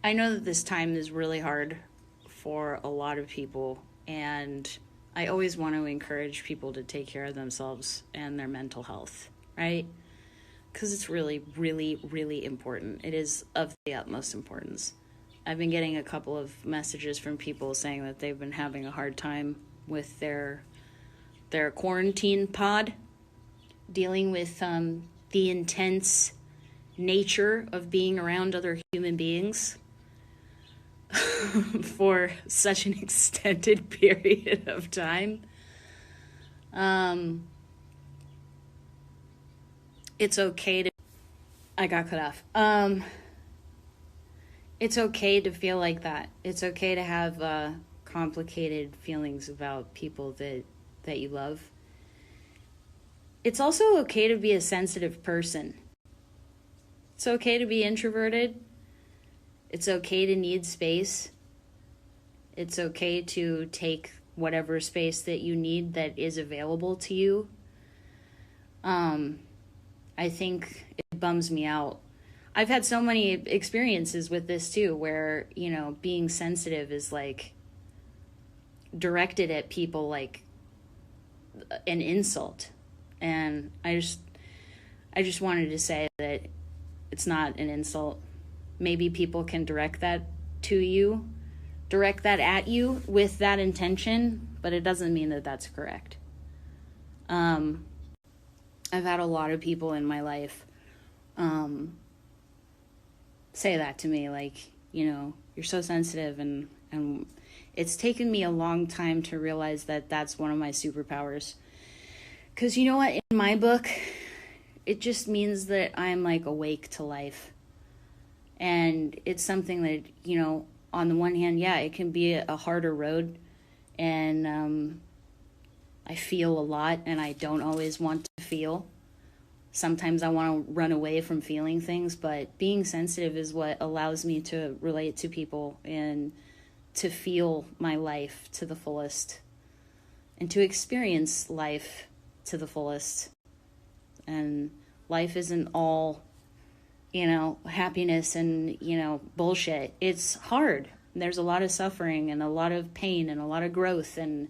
I know that this time is really hard for a lot of people, and I always want to encourage people to take care of themselves and their mental health, right? Because it's really, really, really important. It is of the utmost importance. I've been getting a couple of messages from people saying that they've been having a hard time with their quarantine pod, dealing with the intense nature of being around other human beings for such an extended period of time. It's okay to... I got cut off. It's okay to feel like that. It's okay to have complicated feelings about people that you love. It's also okay to be a sensitive person. It's okay to be introverted. It's okay to need space. It's okay to take whatever space that you need that is available to you. I think it bums me out. I've had so many experiences with this too, where, being sensitive is like directed at people like an insult. And I just wanted to say that it's not an insult. Maybe people can direct that at you with that intention, but it doesn't mean that that's correct. I've had a lot of people in my life say that to me, like, you're so sensitive, and it's taken me a long time to realize that that's one of my superpowers. Because you know what, in my book, it just means that I'm like awake to life. And it's something that, on the one hand, yeah, it can be a harder road, and I feel a lot, and I don't always want to feel. Sometimes I want to run away from feeling things, but being sensitive is what allows me to relate to people and to feel my life to the fullest and to experience life to the fullest. And life isn't all, happiness and, bullshit. It's hard. There's a lot of suffering and a lot of pain and a lot of growth. And,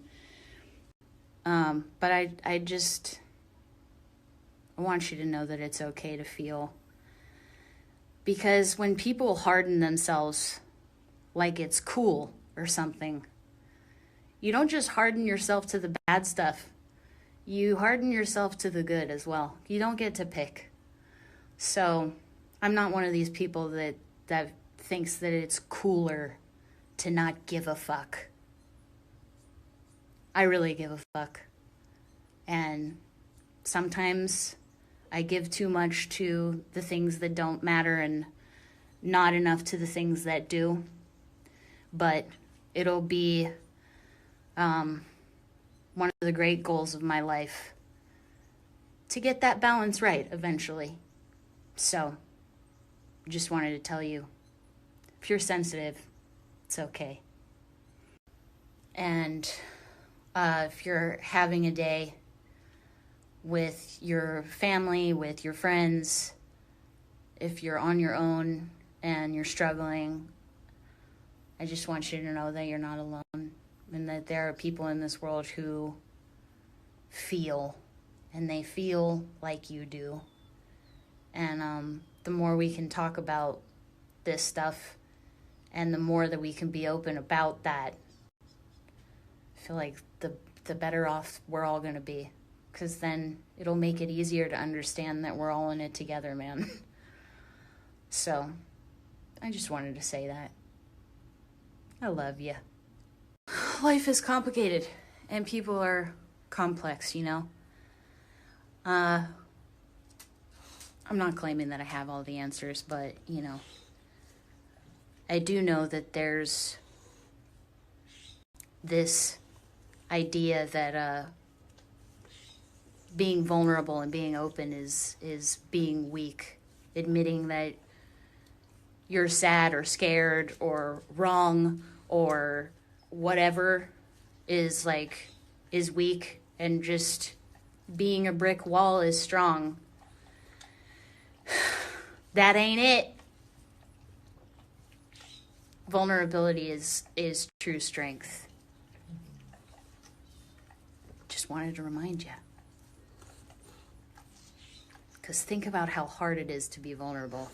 but I want you to know that it's okay to feel. Because when people harden themselves like it's cool or something, you don't just harden yourself to the bad stuff. You harden yourself to the good as well. You don't get to pick. So I'm not one of these people that thinks that it's cooler to not give a fuck. I really give a fuck. And sometimes I give too much to the things that don't matter and not enough to the things that do. But it'll be one of the great goals of my life to get that balance right eventually. So, just wanted to tell you, if you're sensitive, it's okay. And if you're having a day with your family, with your friends, if you're on your own and you're struggling, I just want you to know that you're not alone, and that there are people in this world who feel, and they feel like you do. And the more we can talk about this stuff, and the more that we can be open about that, I feel like the better off we're all going to be. Because then it'll make it easier to understand that we're all in it together, man. So, I just wanted to say that. I love you. Life is complicated, and people are complex, I'm not claiming that I have all the answers, but, I do know that there's this idea that being vulnerable and being open is being weak. Admitting that you're sad or scared or wrong or whatever is weak, and just being a brick wall is strong. That ain't it. vulnerability is true strength. Just wanted to remind you. Because think about how hard it is to be vulnerable.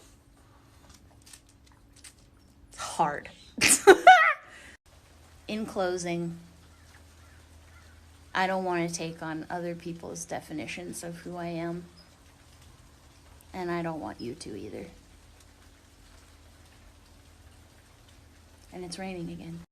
It's hard. In closing, I don't want to take on other people's definitions of who I am. And I don't want you to either. And it's raining again.